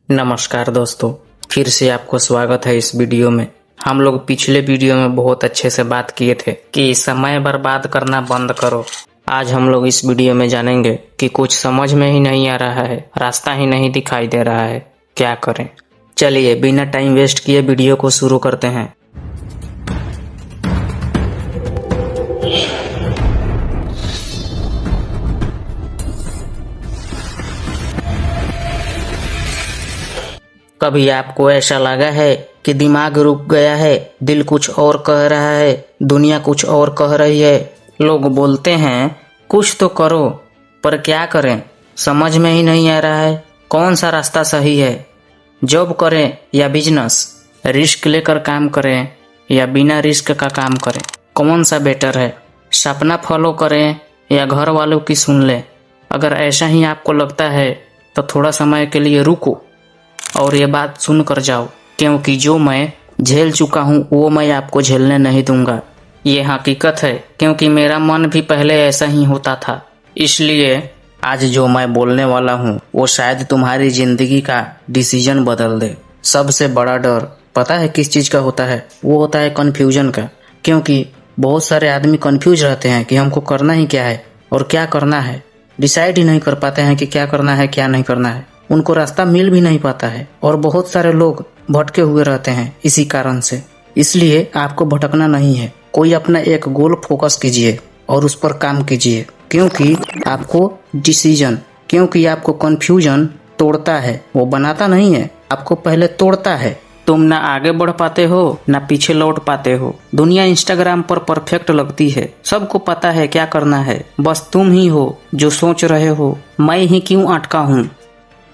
नमस्कार दोस्तों, फिर से आपको स्वागत है इस वीडियो में। हम लोग पिछले वीडियो में बहुत अच्छे से बात किए थे कि समय बर्बाद करना बंद करो। आज हम लोग इस वीडियो में जानेंगे कि कुछ समझ में ही नहीं आ रहा है, रास्ता ही नहीं दिखाई दे रहा है, क्या करें। चलिए बिना टाइम वेस्ट किए वीडियो को शुरू करते हैं। कभी आपको ऐसा लगा है कि दिमाग रुक गया है, दिल कुछ और कह रहा है, दुनिया कुछ और कह रही है। लोग बोलते हैं कुछ तो करो, पर क्या करें समझ में ही नहीं आ रहा है। कौन सा रास्ता सही है? जॉब करें या बिजनेस? रिस्क लेकर काम करें या बिना रिस्क का काम करें? कौन सा बेटर है? सपना फॉलो करें या घर वालों की सुन लें? अगर ऐसा ही आपको लगता है तो थोड़ा समय के लिए रुको और ये बात सुन कर जाओ, क्योंकि जो मैं झेल चुका हूँ वो मैं आपको झेलने नहीं दूंगा। ये हकीकत है, क्योंकि मेरा मन भी पहले ऐसा ही होता था। इसलिए आज जो मैं बोलने वाला हूँ वो शायद तुम्हारी जिंदगी का डिसीजन बदल दे। सबसे बड़ा डर पता है किस चीज़ का होता है? वो होता है कन्फ्यूजन का। क्योंकि बहुत सारे आदमी कन्फ्यूज रहते हैं कि हमको करना ही क्या है और क्या करना है। डिसाइड ही नहीं कर पाते हैं कि क्या करना है क्या नहीं करना है। उनको रास्ता मिल भी नहीं पाता है और बहुत सारे लोग भटके हुए रहते हैं इसी कारण से। इसलिए आपको भटकना नहीं है, कोई अपना एक गोल फोकस कीजिए और उस पर काम कीजिए। क्योंकि आपको कंफ्यूजन तोड़ता है, वो बनाता नहीं है, आपको पहले तोड़ता है। तुम ना आगे बढ़ पाते हो ना पीछे लौट पाते हो। दुनिया इंस्टाग्राम पर परफेक्ट लगती है, सबको पता है क्या करना है, बस तुम ही हो जो सोच रहे हो मैं ही क्यों अटका हूँ।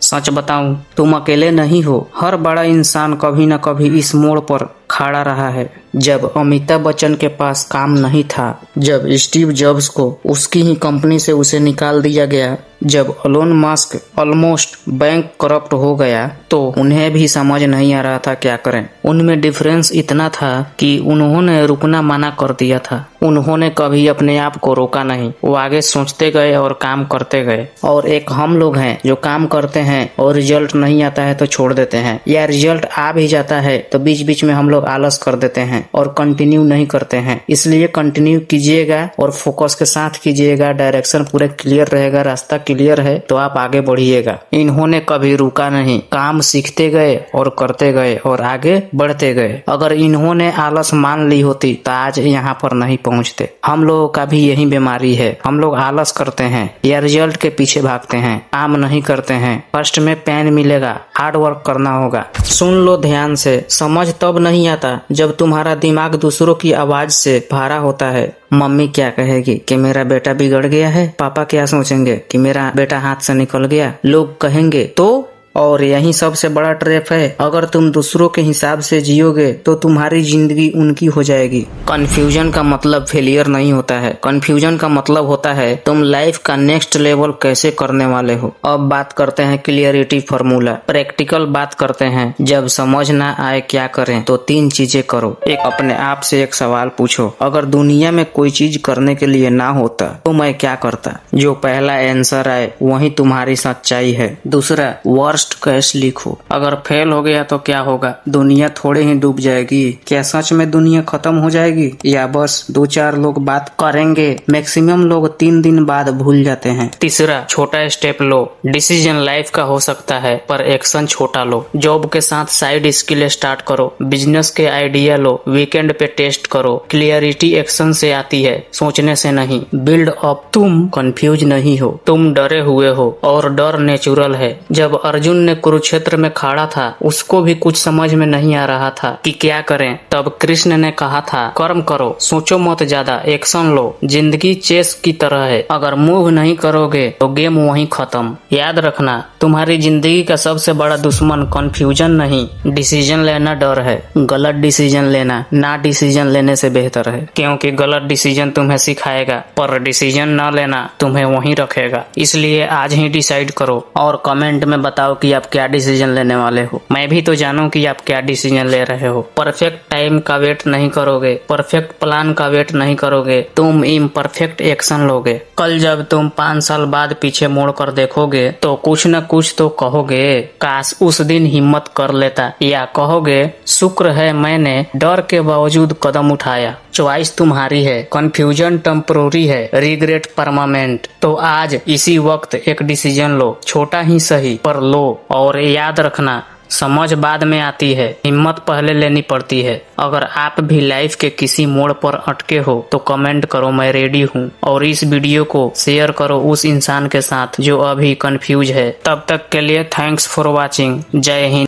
सच बताऊं, तुम अकेले नहीं हो। हर बड़ा इंसान कभी न कभी इस मोड़ पर खड़ा रहा है। जब अमिताभ बच्चन के पास काम नहीं था, जब स्टीव जॉब्स को उसकी ही कंपनी से उसे निकाल दिया गया, जब Elon Musk almost bankrupt हो गया, तो उन्हें भी समझ नहीं आ रहा था क्या करें। उनमें डिफरेंस इतना था कि उन्होंने रुकना मना कर दिया था। उन्होंने कभी अपने आप को रोका नहीं, वो आगे सोचते गए और काम करते गए। और एक हम लोग हैं जो काम करते हैं और रिजल्ट नहीं आता है तो छोड़ देते हैं, या रिजल्ट आ भी जाता है तो बीच बीच में हम लोग आलस कर देते हैं और कंटिन्यू नहीं करते हैं। इसलिए कंटिन्यू कीजिएगा और फोकस के साथ कीजिएगा। डायरेक्शन पूरे क्लियर रहेगा, रास्ता क्लियर है तो आप आगे बढ़िएगा। इन्होंने कभी रुका नहीं, काम सीखते गए और करते गए और आगे बढ़ते गए। अगर इन्होंने आलस मान ली होती तो आज यहाँ पर नहीं पहुँचते। हम लोगों का भी यही बीमारी है, हम लोग आलस करते हैं या रिजल्ट के पीछे भागते हैं, काम नहीं करते हैं। फर्स्ट में पेन मिलेगा, हार्ड वर्क करना होगा। सुन लो ध्यान से, समझ तब नहीं आता जब तुम्हारा दिमाग दूसरों की आवाज से भरा होता है। मम्मी क्या कहेगी कि मेरा बेटा बिगड़ गया है, पापा क्या सोचेंगे कि मेरा बेटा हाथ से निकल गया, लोग कहेंगे तो। और यही सबसे बड़ा ट्रैप है, अगर तुम दूसरों के हिसाब से जियोगे तो तुम्हारी जिंदगी उनकी हो जाएगी। कंफ्यूजन का मतलब फेलियर नहीं होता है, कंफ्यूजन का मतलब होता है तुम लाइफ का नेक्स्ट लेवल कैसे करने वाले हो। अब बात करते हैं क्लियरिटी फार्मूला, प्रैक्टिकल बात करते हैं। जब समझ ना आए क्या करें तो 3 चीजें करो। एक, अपने आप से एक सवाल पूछो, अगर दुनिया में कोई चीज करने के लिए ना होता तो मैं क्या करता? जो पहला आंसर आए वही तुम्हारी सच्चाई है। दूसरा, वर्स्ट केस लिखो, अगर फेल हो गया तो क्या होगा? दुनिया थोड़े ही डूब जाएगी? क्या सच में दुनिया खत्म हो जाएगी या बस 2-4 लोग बात करेंगे? मैक्सिमम लोग 3 दिन बाद भूल जाते हैं। तीसरा, छोटा स्टेप लो। डिसीजन लाइफ का हो सकता है पर एक्शन छोटा लो। जॉब के साथ साइड स्किल स्टार्ट करो, बिजनेस के आइडिया लो, वीकेंड पे टेस्ट करो। क्लियरिटी एक्शन से आती है, सोचने से नहीं। Build up. तुम कंफ्यूज नहीं हो, तुम डरे हुए हो और डर नेचुरल है। जब अर्जुन ने कुरुक्षेत्र में खड़ा था, उसको भी कुछ समझ में नहीं आ रहा था कि क्या करें। तब कृष्ण ने कहा था कर्म करो, सोचो मत ज्यादा, एक्शन लो। जिंदगी चेस की तरह है, अगर मूव नहीं करोगे तो गेम वहीं खत्म। याद रखना, तुम्हारी जिंदगी का सबसे बड़ा दुश्मन कंफ्यूजन नहीं, डिसीजन लेना डर है। गलत डिसीजन लेना ना डिसीजन लेने से बेहतर है, क्योंकि गलत डिसीजन तुम्हें सिखाएगा पर डिसीजन न लेना तुम्हें वहीं रखेगा। इसलिए आज ही डिसाइड करो और कमेंट में बताओ कि आप क्या डिसीजन लेने वाले हो। मैं भी तो जानूं कि आप क्या डिसीजन ले रहे हो। परफेक्ट टाइम का वेट नहीं करोगे, परफेक्ट प्लान का वेट नहीं करोगे, तुम इम्परफेक्ट एक्शन लोगे। कल जब तुम 5 साल बाद पीछे मुड़ कर देखोगे तो कुछ न कुछ तो कहोगे, काश उस दिन हिम्मत कर लेता, या कहोगे शुक्र है मैंने डर के बावजूद कदम उठाया। चॉइस तुम्हारी है, कंफ्यूजन टेम्परोरी है, रिग्रेट परमानेंट। तो आज इसी वक्त एक डिसीजन लो, छोटा ही सही पर लो। और याद रखना, समझ बाद में आती है, हिम्मत पहले लेनी पड़ती है। अगर आप भी लाइफ के किसी मोड़ पर अटके हो तो कमेंट करो, मैं रेडी हूँ। और इस वीडियो को शेयर करो उस इंसान के साथ जो अभी कंफ्यूज है। तब तक के लिए थैंक्स फॉर वॉचिंग। जय हिंद।